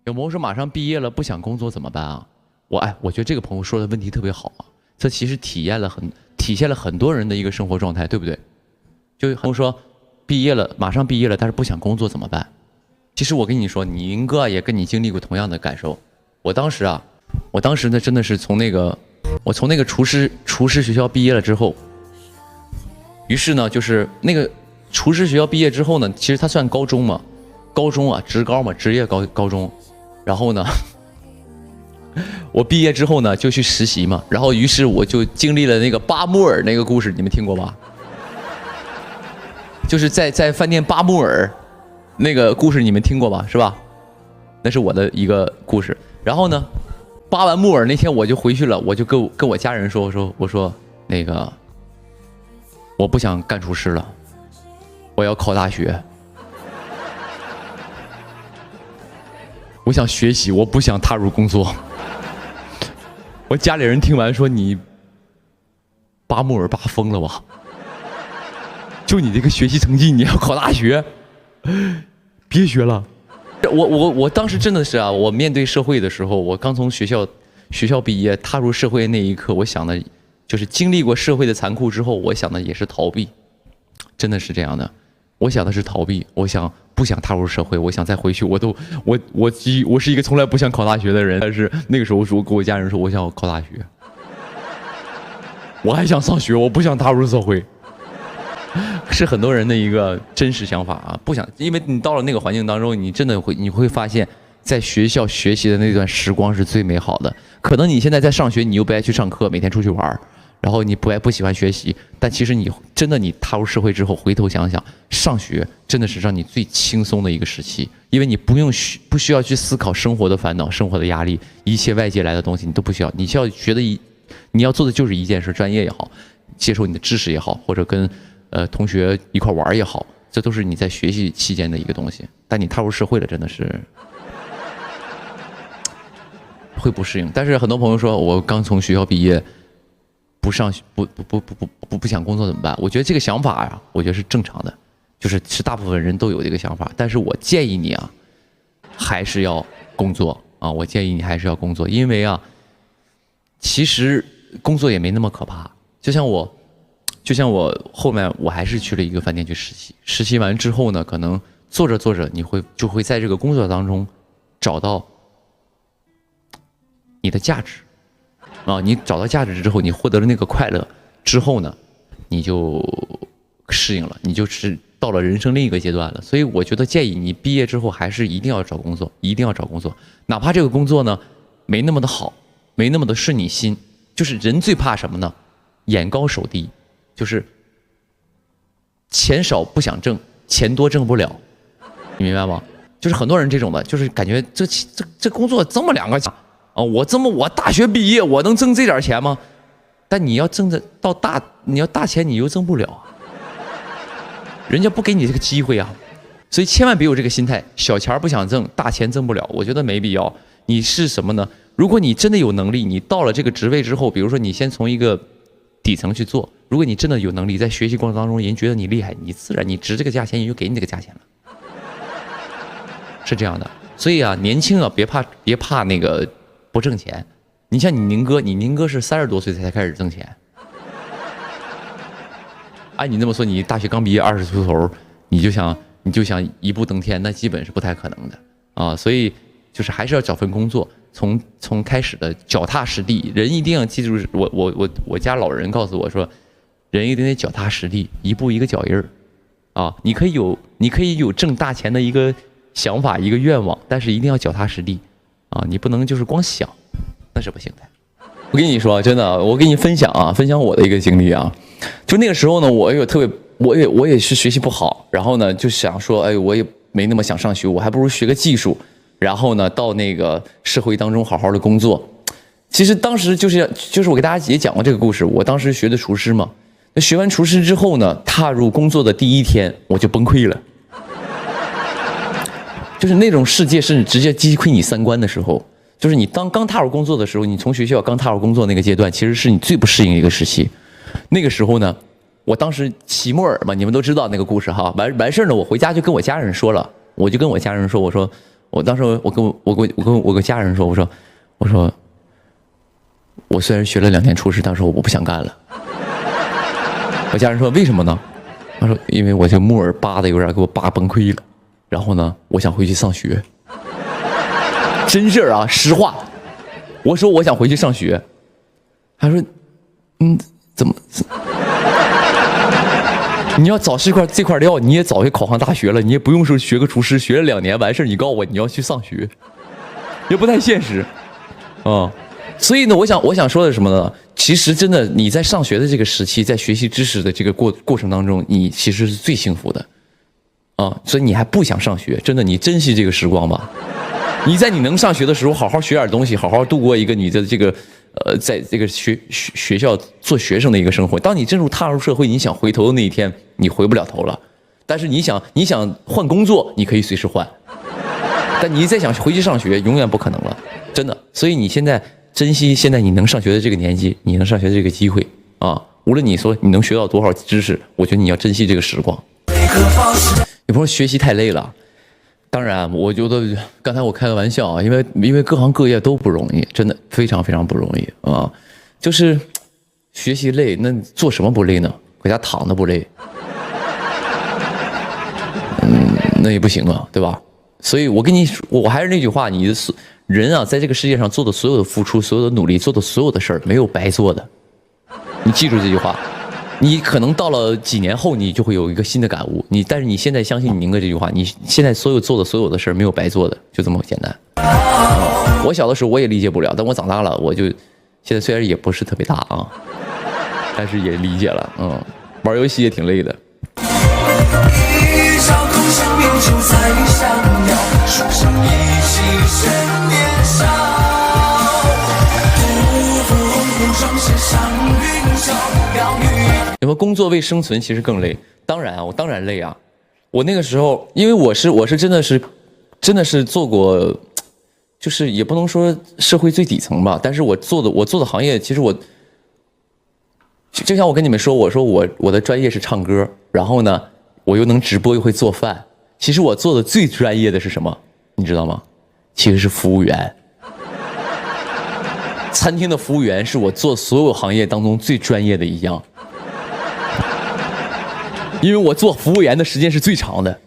有朋友说马上毕业了不想工作怎么办啊？我觉得这个朋友说的问题特别好啊，这其实体现了很多人的一个生活状态，对不对？就朋友说毕业了马上毕业了，但是不想工作怎么办？其实我跟你说，你宁哥也跟你经历过同样的感受。我当时呢真的是从那个厨师学校毕业了之后，于是呢就是那个厨师学校毕业之后呢，其实它算高中嘛，高中啊职高嘛，职业高中。然后呢，我毕业之后呢就去实习嘛，然后于是我就经历了那个巴木尔那个故事，你们听过吧？就是在饭店巴木尔那个故事，你们听过吧？是吧？那是我的一个故事。然后呢，巴完木尔那天我就回去了，我就跟我家人说，我说那个我不想干厨师了，我要考大学。我想学习，我不想踏入工作。我家里人听完说：“你巴木尔巴疯了吧？就你这个学习成绩，你要考大学？别学了。”我当时真的是啊，我面对社会的时候，我刚从学校毕业，踏入社会那一刻，我想的就是经历过社会的残酷之后，我想的也是逃避，真的是这样的。我想的是逃避，不想踏入社会，我想再回去。我是一个从来不想考大学的人，但是那个时候我跟我家人说，我想考大学，我还想上学，我不想踏入社会，是很多人的一个真实想法啊。不想，因为你到了那个环境当中，你真的你会发现，在学校学习的那段时光是最美好的。可能你现在在上学，你又不爱去上课，每天出去玩。然后你不喜欢学习，但其实你踏入社会之后，回头想想，上学真的是让你最轻松的一个时期，因为你不需要去思考生活的烦恼、生活的压力，一切外界来的东西你都不需要，你需要你要做的就是一件事，专业也好，接受你的知识也好，或者跟同学一块玩也好，这都是你在学习期间的一个东西。但你踏入社会了，真的是会不适应。但是很多朋友说，我刚从学校毕业。不想工作怎么办？我觉得这个想法呀，我觉得是正常的，就是大部分人都有这个想法。但是我建议你啊，还是要工作啊！我建议你还是要工作，因为啊，其实工作也没那么可怕。就像我后面我还是去了一个饭店去实习，实习完之后呢，可能做着，你就会在这个工作当中找到你的价值。啊，你找到价值之后，你获得了那个快乐之后呢，你就适应了，你就是到了人生另一个阶段了。所以我觉得建议你毕业之后还是一定要找工作，一定要找工作，哪怕这个工作呢没那么的好，没那么的顺你心。就是人最怕什么呢？眼高手低，就是钱少不想挣，钱多挣不了，你明白吗？就是很多人这种的，就是感觉这工作这么两个。我大学毕业，我能挣这点钱吗？但你要挣的你要大钱，你又挣不了啊，人家不给你这个机会啊，所以千万别有这个心态，小钱不想挣，大钱挣不了，我觉得没必要。你是什么呢？如果你真的有能力，你到了这个职位之后，比如说你先从一个底层去做，如果你真的有能力，在学习过程当中，人觉得你厉害，你自然你值这个价钱，也就给你这个价钱了，是这样的。所以啊，年轻啊，别怕那个。不挣钱，你像你宁哥是30多岁才开始挣钱。按你这么说，你大学刚毕业20出头，你就想一步登天，那基本是不太可能的啊。所以就是还是要找份工作，从开始的脚踏实地。人一定要记住，我家老人告诉我说，人一定得脚踏实地，一步一个脚印儿啊。你可以有挣大钱的一个想法，一个愿望，但是一定要脚踏实地。啊，你不能就是光想，那是不行的。我跟你说，真的，我跟你分享我的一个经历啊。就那个时候呢，我也是学习不好，然后呢就想说，哎，我也没那么想上学，我还不如学个技术，然后呢到那个社会当中好好的工作。其实当时就是我给大家也讲过这个故事，我当时学的厨师嘛，那学完厨师之后呢，踏入工作的第一天我就崩溃了。就是那种世界是直接击溃你三观的时候，就是你刚踏入工作的时候，你从学校刚踏入工作那个阶段，其实是你最不适应一个时期。那个时候呢，我当时期末嘛，你们都知道那个故事哈。完事呢，我回家就跟我家人说了，我就跟我家人说，我说我当时我跟家人说，我说我虽然学了2年厨师，但是我不想干了。我家人说为什么呢？他说因为我这木耳扒的有点给我扒崩溃了，然后呢，我想回去上学。真事儿啊，实话。我说我想回去上学，他说怎么？你要早是这块料，你也早就考上大学了，你也不用说学个厨师，学了2年完事儿，你告诉我你要去上学，也不太现实，啊。所以呢，我想说的是什么呢？其实真的你在上学的这个时期，在学习知识的这个过程当中，你其实是最幸福的，啊。所以你还不想上学，真的你珍惜这个时光吧。你在你能上学的时候，好好学点东西，好好度过一个你的这个在这个学校做学生的一个生活。当你真正踏入社会，你想回头的那一天，你回不了头了。但是你想换工作，你可以随时换，但你再想回去上学，永远不可能了，真的。所以你现在珍惜现在你能上学的这个年纪，你能上学的这个机会啊！无论你说你能学到多少知识，我觉得你要珍惜这个时光。有朋友学习太累了。当然，我觉得刚才我开个玩笑啊，因为各行各业都不容易，真的非常非常不容易啊。就是学习累，那做什么不累呢？回家躺着不累，那也不行啊，对吧？所以我跟你说，我还是那句话，你的人啊，在这个世界上做的所有的付出、所有的努力、做的所有的事儿，没有白做的。你记住这句话。你可能到了几年后，你就会有一个新的感悟。但是你现在相信宁哥这句话，你现在做的所有的事儿没有白做的，就这么简单。我小的时候我也理解不了，但我长大了，我就现在虽然也不是特别大啊，但是也理解了。玩游戏也挺累的。有没有工作为生存其实更累？当然啊，我当然累啊。我那个时候，因为我是真的是做过，就是也不能说社会最底层吧，但是我做的行业，其实就像我跟你们说，我说我的专业是唱歌，然后呢，我又能直播又会做饭。其实我做的最专业的是什么？你知道吗？其实是服务员。餐厅的服务员是我做所有行业当中最专业的一样。因为我做服务员的时间是最长的，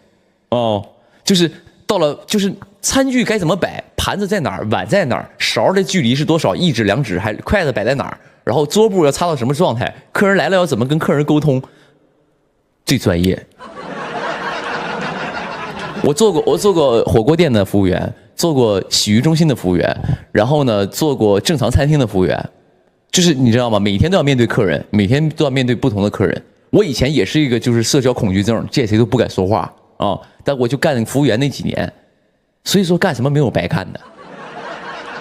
就是到了就是餐具该怎么摆，盘子在哪儿，碗在哪儿，勺的距离是多少，1指2指，还筷子摆在哪儿，然后桌布要擦到什么状态，客人来了要怎么跟客人沟通，最专业。我做过火锅店的服务员，做过洗浴中心的服务员，然后呢做过正常餐厅的服务员，就是你知道吗？每天都要面对客人，每天都要面对不同的客人。我以前也是一个就是社交恐惧症，见谁都不敢说话啊，但我就干服务员那几年，所以说干什么没有白干的。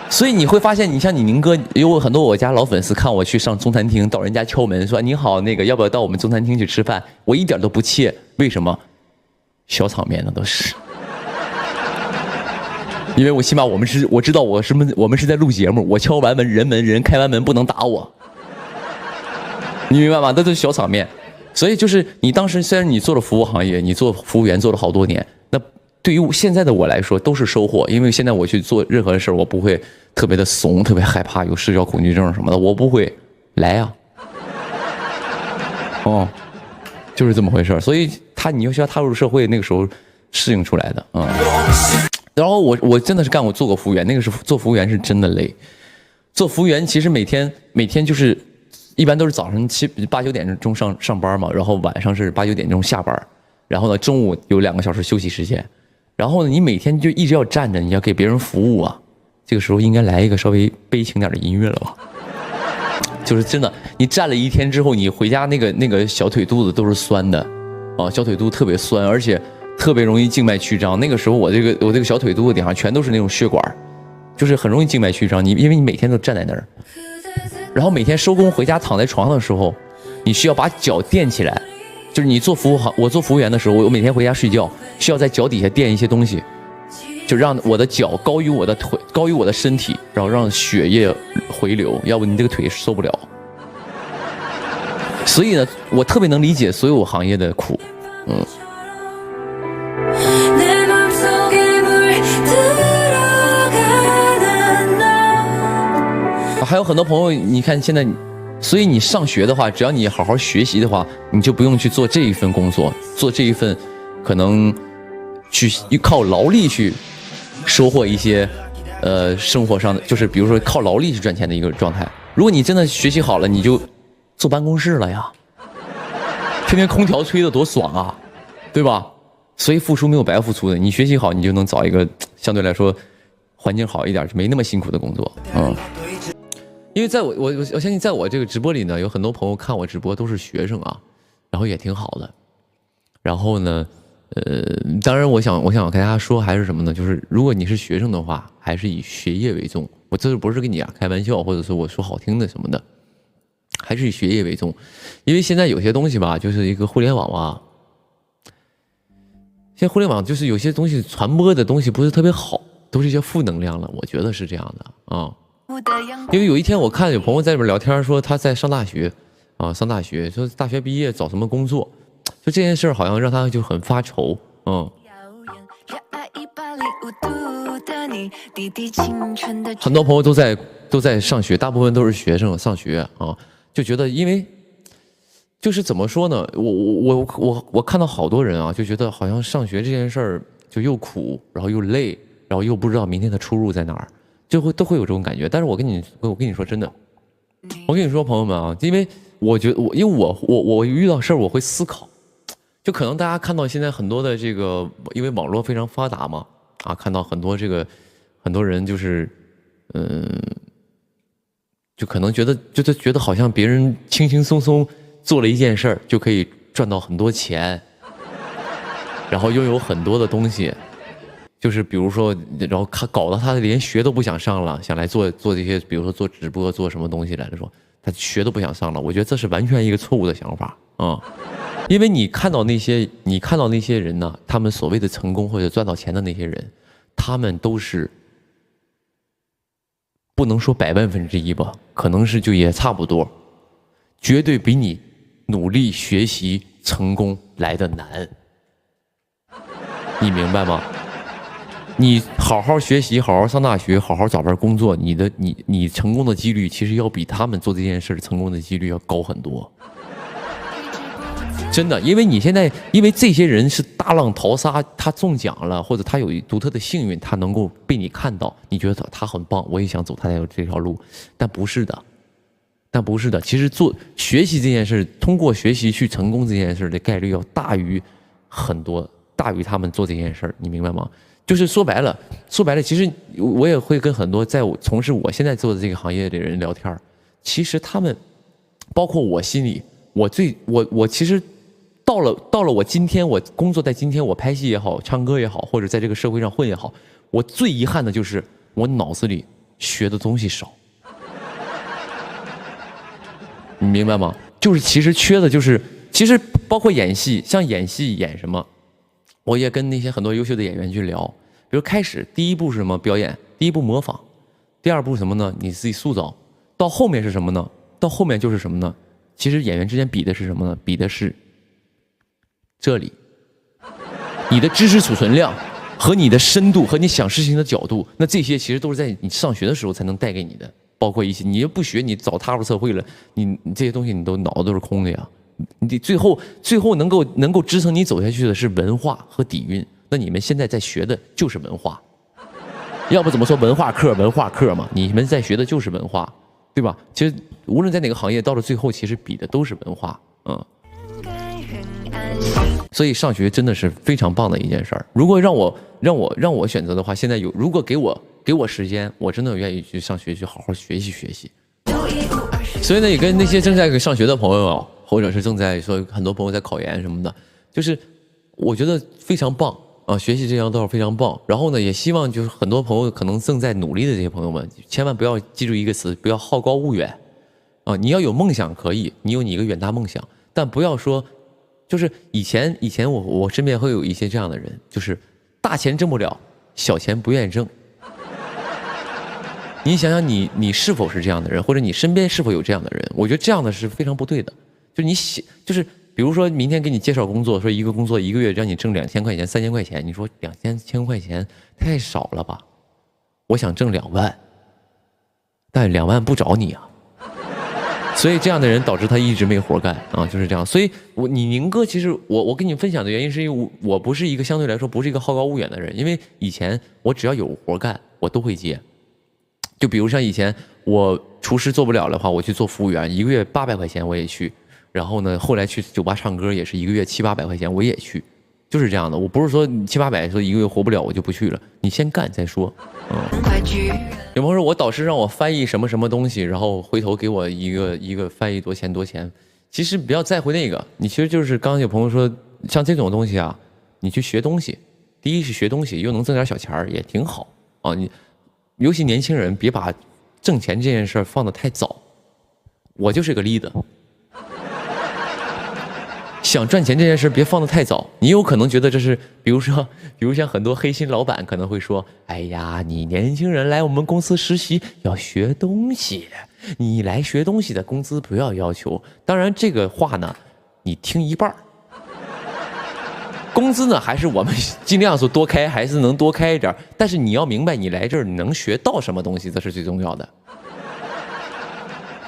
所以你会发现，你像你宁哥，有很多我家老粉丝看我去上中餐厅，到人家敲门说你好，那个要不要到我们中餐厅去吃饭？我一点都不怯，为什么？小场面那都是，因为我起码我知道我们是在录节目，我敲完门人开完门不能打我，你明白吗？那都是小场面。所以就是你当时虽然你做了服务行业，你做服务员做了好多年，那对于现在的我来说都是收获，因为现在我去做任何事我不会特别的怂，特别害怕有社交恐惧症什么的，我不会来呀。就是这么回事。所以你要需要踏入社会，那个时候适应出来的然后我真的是做过服务员，那个是做服务员是真的累。做服务员其实每天就是一般都是早上8、9点钟上班嘛，然后晚上是8、9点钟下班，然后呢中午有2个小时休息时间，然后呢你每天就一直要站着，你要给别人服务啊。这个时候应该来一个稍微悲情点的音乐了吧？就是真的，你站了一天之后，你回家那个小腿肚子都是酸的，小腿肚特别酸，而且特别容易静脉曲张。那个时候我这个小腿肚子顶上全都是那种血管，就是很容易静脉曲张。因为你每天都站在那儿，然后每天收工回家躺在床上的时候，你需要把脚垫起来。就是你我做服务员的时候，我每天回家睡觉需要在脚底下垫一些东西，就让我的脚高于我的腿，高于我的身体，然后让血液回流，要不你这个腿受不了。所以呢，我特别能理解所有行业的苦，还有很多朋友，你看现在，所以你上学的话，只要你好好学习的话，你就不用去做这一份工作，做这一份可能去靠劳力去收获一些生活上的，就是比如说靠劳力去赚钱的一个状态。如果你真的学习好了，你就坐办公室了呀，天天空调吹得多爽啊，对吧？所以付出没有白付出的，你学习好，你就能找一个相对来说环境好一点、没那么辛苦的工作。因为在我相信，在我这个直播里呢，有很多朋友看我直播都是学生啊，然后也挺好的。然后呢，当然我想跟大家说还是什么呢？就是如果你是学生的话，还是以学业为重。我这不是跟你开玩笑，或者说我说好听的什么的，还是以学业为重。因为现在有些东西吧，就是一个互联网啊。现在互联网就是有些东西传播的东西不是特别好，都是一些负能量了，我觉得是这样的啊。因为有一天我看有朋友在里边聊天，说他在上大学啊，上大学说大学毕业找什么工作，就这件事好像让他就很发愁。很多朋友都在上学，大部分都是学生上学啊，就觉得因为。就是怎么说呢？我看到好多人啊，就觉得好像上学这件事儿就又苦，然后又累，然后又不知道明天的出路在哪儿，都会有这种感觉。但是我跟你说真的，我跟你说朋友们啊，因为我觉得因为我遇到事儿我会思考，就可能大家看到现在很多的这个，因为网络非常发达嘛，啊，看到很多人就是就可能觉得好像别人轻轻松松。做了一件事儿就可以赚到很多钱，然后拥有很多的东西，就是比如说，然后搞得他连学都不想上了，想来做这些，比如说做直播做什么东西来说，他学都不想上了。我觉得这是完全一个错误的想法啊，因为你看到那些人呢，他们所谓的成功或者赚到钱的那些人，他们都是不能说100%吧，可能是就也差不多，绝对比你。努力学习成功来的难，你明白吗？你好好学习，好好上大学，好好找份工作，你成功的几率其实要比他们做这件事成功的几率要高很多。真的，因为这些人是大浪淘沙，他中奖了，或者他有独特的幸运，他能够被你看到，你觉得他很棒，我也想走他这条路，但不是的。其实学习这件事，通过学习去成功这件事的概率要大于很多，大于他们做这件事，你明白吗？就是说白了，其实我也会跟很多在从事我现在做的这个行业的人聊天，其实他们，包括我心里，我其实到了我今天，我工作在今天，我拍戏也好，唱歌也好，或者在这个社会上混也好，我最遗憾的就是我脑子里学的东西少。你明白吗？就是其实缺的就是，其实包括演戏，像演戏演什么，我也跟那些很多优秀的演员去聊。比如开始第一步是什么？表演，第一步模仿，第二步什么呢？你自己塑造。到后面是什么呢？到后面就是什么呢？其实演员之间比的是什么呢？比的是这里，你的知识储存量和你的深度和你想事情的角度，那这些其实都是在你上学的时候才能带给你的。包括一些，你又不学，你早踏入社会了，你这些东西你脑子都是空的呀。你最后能够支撑你走下去的是文化和底蕴。那你们现在在学的就是文化，要不怎么说文化课嘛？你们在学的就是文化，对吧？其实无论在哪个行业，到了最后，其实比的都是文化，所以上学真的是非常棒的一件事儿。如果让我选择的话，现在如果给我时间，我真的愿意去上学，去好好学习。所以呢，也跟那些正在上学的朋友，或者是正在说很多朋友在考研什么的，就是我觉得非常棒啊，学习这条道非常棒。然后呢，也希望就是很多朋友可能正在努力的这些朋友们，千万不要记住一个词，不要好高骛远啊！你要有梦想可以，你有你一个远大梦想，但不要说，就是以前我身边会有一些这样的人，就是大钱挣不了，小钱不愿意挣。你想想你是否是这样的人，或者你身边是否有这样的人？我觉得这样的是非常不对的。就是比如说明天给你介绍工作，说一个工作1个月让你挣2000块钱、3000块钱，你说2000块钱太少了吧？我想挣2万，但2万不找你啊。所以这样的人导致他一直没活干啊，就是这样。所以你宁哥，其实我跟你分享的原因是因为我不是一个相对来说不是一个好高骛远的人，因为以前我只要有活干我都会接。就比如像以前我厨师做不了的话，我去做服务员，1个月800块钱我也去。然后呢，后来去酒吧唱歌也是1个月700-800块钱我也去，就是这样的。我不是说700-800说1个月活不了我就不去了，你先干再说。有朋友说我导师让我翻译什么什么东西，然后回头给我一个翻译多钱，其实不要在乎那个，你其实就是刚刚有朋友说像这种东西啊，你去学东西，第一是学东西，又能挣点小钱也挺好啊。你尤其年轻人别把挣钱这件事放得太早，我就是个 leader。想赚钱这件事别放得太早，你有可能觉得这是，比如像很多黑心老板可能会说，哎呀，你年轻人来我们公司实习要学东西，你来学东西的工资不要求。当然这个话呢，你听一半，工资呢还是我们尽量说多开，还是能多开一点，但是你要明白，你来这儿你能学到什么东西，这是最重要的。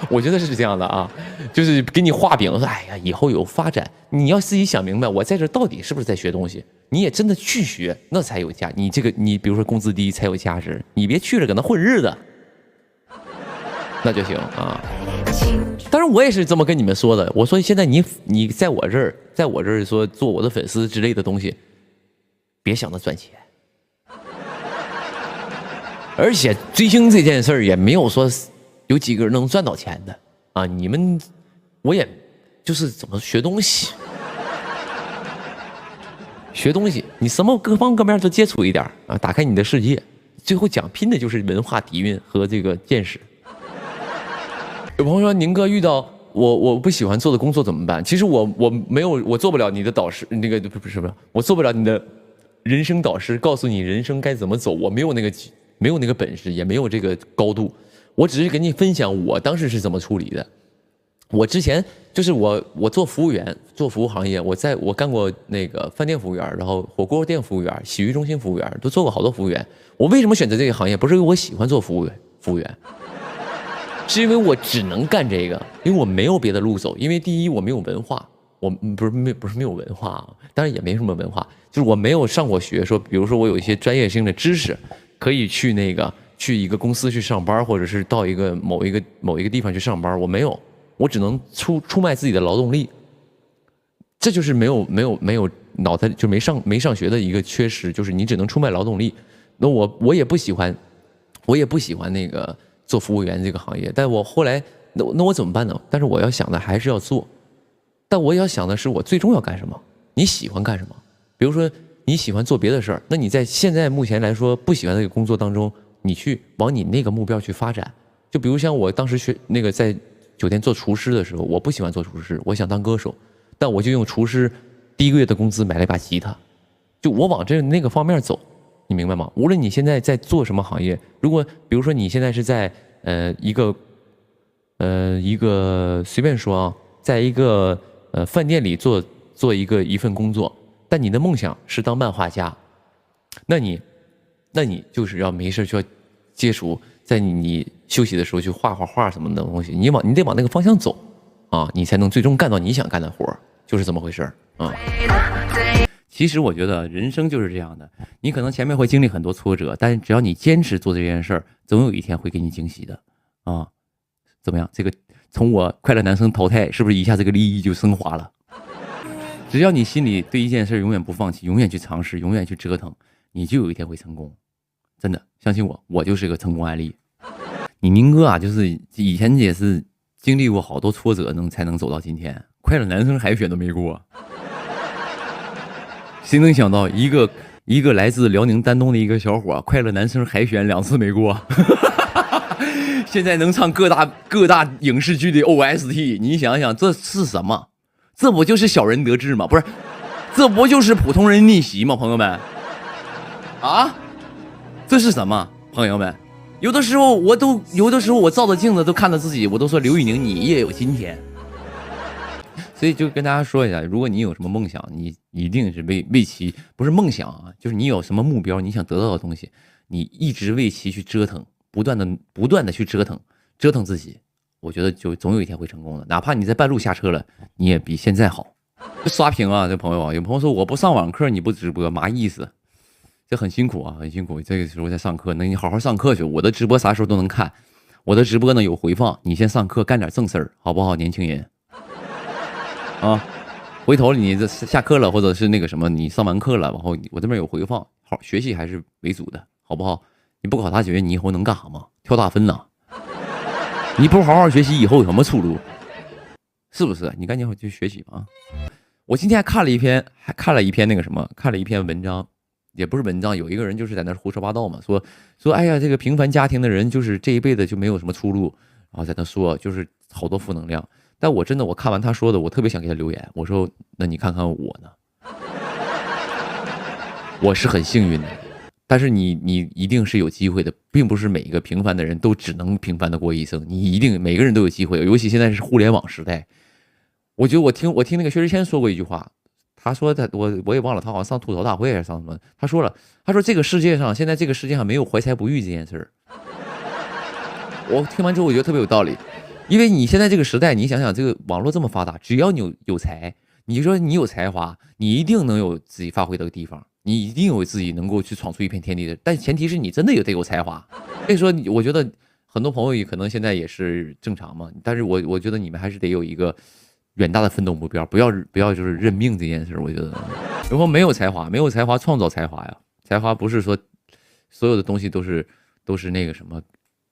我觉得是这样的啊，就是给你画饼，说哎呀，以后有发展，你要自己想明白，我在这到底是不是在学东西？你也真的去学，那才有价。你比如说工资低才有价值，你别去了搁那混日子，那就行啊。当然我也是这么跟你们说的，我说现在你在我这儿说做我的粉丝之类的东西，别想着赚钱，而且追星这件事儿也没有说。有几个人能赚到钱的啊？你们，我也就是怎么学东西，学东西，你什么各方各面都接触一点啊，打开你的世界。最后讲拼的就是文化底蕴和这个见识。有朋友说，宁哥遇到我不喜欢做的工作怎么办？其实我没有，我做不了你的导师，那个不是，我做不了你的人生导师，告诉你人生该怎么走，我没有那个本事，也没有这个高度。我只是跟你分享我当时是怎么处理的。我之前就是我做服务员，做服务行业，我干过那个饭店服务员，然后火锅店服务员，洗浴中心服务员，都做过好多服务员。我为什么选择这个行业？不是因为我喜欢做服务员，是因为我只能干这个，因为我没有别的路走。因为第一我没有文化，我不是没有文化，当然也没什么文化，就是我没有上过学，说比如说我有一些专业性的知识，可以去去一个公司去上班，或者是到一个某一个地方去上班，我没有，我只能出卖自己的劳动力，这就是没有脑袋就没上学的一个缺失，就是你只能出卖劳动力。那我也不喜欢那个做服务员这个行业，但我后来那我怎么办呢？但是我要想的还是要做，但我要想的是我最终要干什么？你喜欢干什么？比如说你喜欢做别的事儿，那你在现在目前来说不喜欢这个工作当中。你去往你那个目标去发展，就比如像我当时在酒店做厨师的时候，我不喜欢做厨师，我想当歌手，但我就用厨师第1个月的工资买了一把吉他，就我往那个方面走，你明白吗？无论你现在在做什么行业，如果比如说你现在是在一个随便说啊，在一个饭店里做一份工作，但你的梦想是当漫画家，那你就是要没事就要接触，在你休息的时候去画画什么的东西，你得往那个方向走啊，你才能最终干到你想干的活，就是这么回事啊。其实我觉得人生就是这样的，你可能前面会经历很多挫折，但是只要你坚持做这件事儿，总有一天会给你惊喜的啊。怎么样？这个从我快乐男生淘汰，是不是一下这个利益就升华了？只要你心里对一件事永远不放弃，永远去尝试，永远去折腾，你就有一天会成功。真的，相信我，我就是个成功案例。你宁哥啊，就是以前也是经历过好多挫折，才能走到今天。快乐男生海选都没过，谁能想到一个来自辽宁丹东的一个小伙，快乐男生海选2次没过，现在能唱各大影视剧的 OST， 你想想这是什么？这不就是小人得志吗？不是，这不就是普通人逆袭吗？朋友们，啊？这是什么，朋友们？有的时候我照着镜子都看着自己，我都说刘宇宁你也有今天。所以就跟大家说一下，如果你有什么梦想，你一定是为其，不是梦想啊，就是你有什么目标，你想得到的东西，你一直为其去折腾，不断的去折腾，折腾自己，我觉得就总有一天会成功的。哪怕你在半路下车了，你也比现在好。刷屏啊，这朋友啊，有朋友说我不上网课你不直播，嘛意思？这很辛苦啊，很辛苦。这个时候在上课，那你好好上课去。我的直播啥时候都能看，我的直播呢有回放。你先上课干点正事儿，好不好，年轻人？啊，回头你这下课了，或者是那个什么，你上完课了，然后我这边有回放，好学习还是为主的，好不好？你不考大学，你以后能干啥吗？跳大分呐？你不好好学习，以后有什么出路？是不是？你赶紧去学习吧。我今天还看了一篇那个什么，看了一篇文章，也不是文章，有一个人就是在那胡说八道嘛，说，哎呀，这个平凡家庭的人就是这一辈子就没有什么出路，然后在那说就是好多负能量。但我真的我看完他说的，我特别想给他留言，我说，那你看看我呢？我是很幸运的。但是你一定是有机会的，并不是每一个平凡的人都只能平凡的过一生，你一定每个人都有机会，尤其现在是互联网时代。我觉得我听那个薛之谦说过一句话，他说我也忘了，他好像上吐槽大会还是上什么，他说这个世界上现在这个世界上没有怀才不遇这件事儿。我听完之后我觉得特别有道理，因为你现在这个时代，你想想这个网络这么发达，只要你有才，你说你有才华，你一定能有自己发挥的地方。你一定有自己能够去闯出一片天地的，但前提是你真的得有才华。所以说，我觉得很多朋友也可能现在也是正常嘛，但是我觉得你们还是得有一个远大的奋斗目标，不要就是认命这件事。我觉得，如果没有才华，创造才华呀，才华不是说所有的东西都是那个什么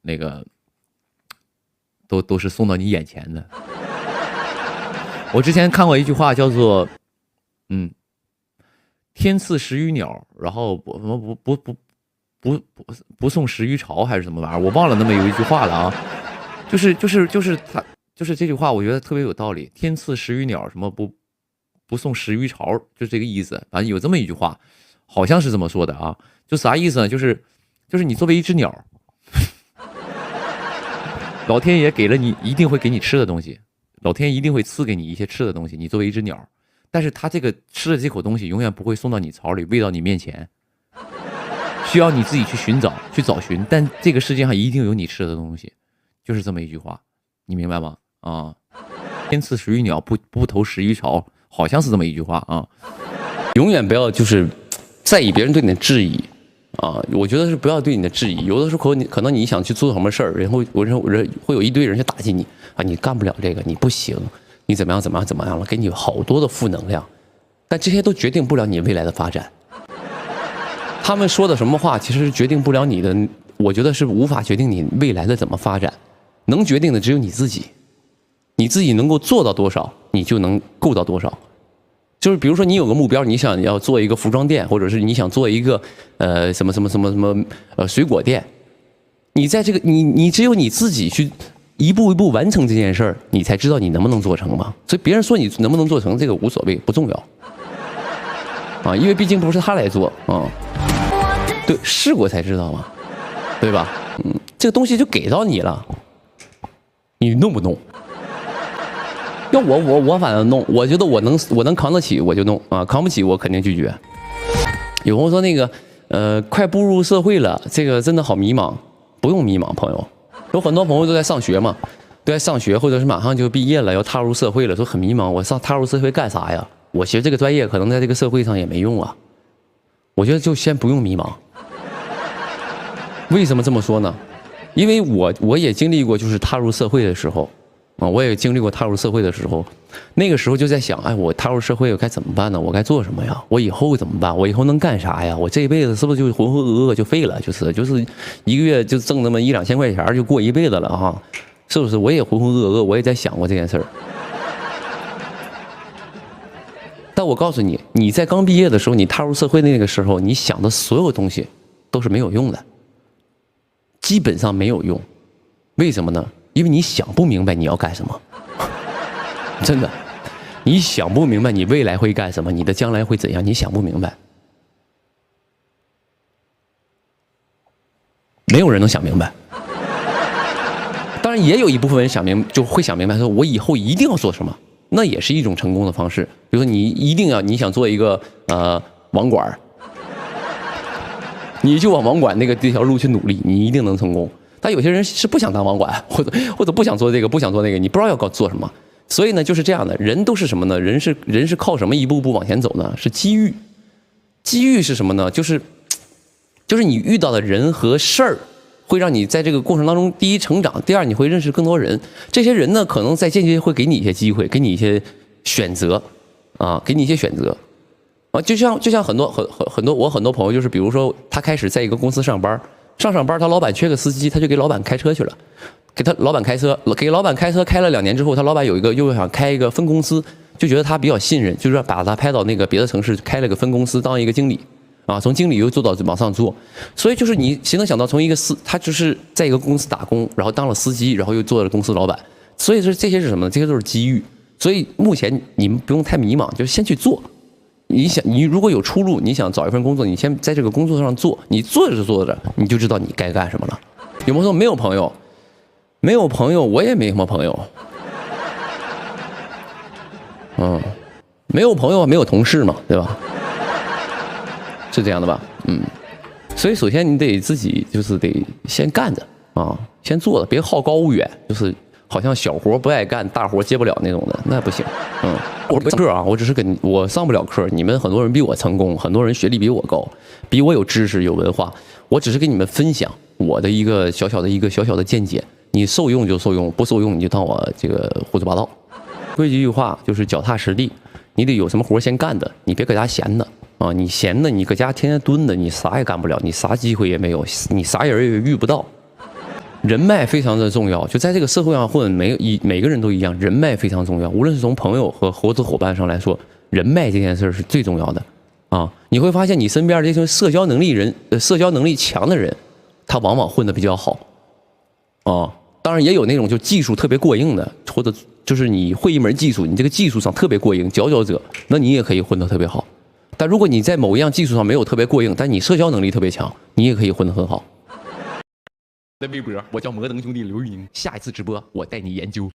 那个都是送到你眼前的。我之前看过一句话叫做，天赐食于鸟，然后不送食于巢还是什么玩意儿，我忘了那么有一句话了啊，就是他就是这句话，我觉得特别有道理。天赐食于鸟，什么不送食于巢，就是这个意思。反正有这么一句话，好像是这么说的啊，就啥意思呢？就是你作为一只鸟，老天爷给了你，一定会给你吃的东西，老天爷一定会赐给你一些吃的东西，你作为一只鸟。但是他这个吃的这口东西永远不会送到你巢里，喂到你面前，需要你自己去找寻。但这个世界上一定有你吃的东西，就是这么一句话，你明白吗？啊，天赐食于鸟，不投食于巢，好像是这么一句话啊。永远不要就是在意别人对你的质疑啊，我觉得是不要对你的质疑。有的时候可能你想去做什么事儿，然后会有一堆人去打击你啊，你干不了这个，你不行。你怎么样了？给你好多的负能量，但这些都决定不了你未来的发展。他们说的什么话，其实是决定不了你的，我觉得是无法决定你未来的怎么发展。能决定的只有你自己，你自己能够做到多少，你就能够到多少。就是比如说你有个目标，你想要做一个服装店，或者是你想做一个什么水果店，你在这个你只有你自己去。一步一步完成这件事儿，你才知道你能不能做成嘛。所以别人说你能不能做成，这个无所谓，不重要啊，因为毕竟不是他来做啊。对，试过才知道嘛，对吧？这个东西就给到你了，你弄不弄？要我反正弄，我觉得我能扛得起我就弄啊，扛不起我肯定拒绝。有朋友说那个快步入社会了，这个真的好迷茫，不用迷茫，朋友。有很多朋友都在上学嘛，都在上学，或者是马上就毕业了，要踏入社会了，说很迷茫，我踏入社会干啥呀？我学这个专业可能在这个社会上也没用啊。我觉得就先不用迷茫。为什么这么说呢？因为我也经历过，就是踏入社会的时候啊，我也经历过踏入社会的时候，那个时候就在想，哎，我踏入社会我该怎么办呢？我该做什么呀？我以后怎么办？我以后能干啥呀？我这一辈子是不是就浑浑噩噩就废了？就是一个月就挣那么1、2千块钱就过一辈子了哈？是不是？我也浑浑噩噩，我也在想过这件事儿。但我告诉你，你在刚毕业的时候，你踏入社会的那个时候，你想的所有东西都是没有用的，基本上没有用。为什么呢？因为你想不明白你要干什么，真的，你想不明白你未来会干什么，你的将来会怎样，你想不明白。没有人能想明白。当然，也有一部分人就会想明白，说我以后一定要做什么，那也是一种成功的方式。比如说，你想做一个网管，你就往网管这条路去努力，你一定能成功。但有些人是不想当网管，或者不想做这个，不想做那个，你不知道要做什么。所以呢，就是这样的，人都是什么呢？人是靠什么一步步往前走呢？是机遇。机遇是什么呢？就是你遇到的人和事儿，会让你在这个过程当中，第一成长，第二你会认识更多人。这些人呢，可能在间接会给你一些机会，给你一些选择，啊，给你一些选择，啊，就像很多我很多朋友，就是比如说他开始在一个公司上班，他老板缺个司机，他就给老板开车去了，给老板开车开了2年之后，他老板又想开一个分公司。就觉得他比较信任，就是把他派到那个别的城市开了个分公司当一个经理，啊，从经理又做到往上做，所以就是你谁能想到从一个他就是在一个公司打工，然后当了司机，然后又做了公司老板，所以说这些是什么呢？这些都是机遇。所以目前你们不用太迷茫，就先去做。你如果有出路，你想找一份工作，你先在这个工作上做，你做着，你就知道你该干什么了。有没有说没有朋友？没有朋友，我也没什么朋友。没有朋友，没有同事嘛，对吧？是这样的吧？所以首先你得自己就是得先干着啊，先做着，别好高骛远，就是好像小活不爱干，大活接不了那种的，那不行。我不上课啊，我只是我上不了课，你们很多人比我成功，很多人学历比我高，比我有知识有文化，我只是跟你们分享我的一个小小的见解，你受用就受用，不受用你就当我这个胡说八道。规矩一句话就是脚踏实地，你得有什么活先干的，你别搁家闲的啊！你闲的，你搁家天天蹲的，你啥也干不了，你啥机会也没有，你啥人也遇不到。人脉非常的重要，就在这个社会上混，每个人都一样，人脉非常重要。无论是从朋友和合作伙伴上来说，人脉这件事是最重要的啊！你会发现你身边这些社交能力强的人，他往往混得比较好啊。当然也有那种就技术特别过硬的，或者就是你会一门技术，你这个技术上特别过硬，佼佼者，那你也可以混得特别好。但如果你在某一样技术上没有特别过硬，但你社交能力特别强，你也可以混得很好。在微博，我叫摩登兄弟刘玉宁，下一次直播我带你研究。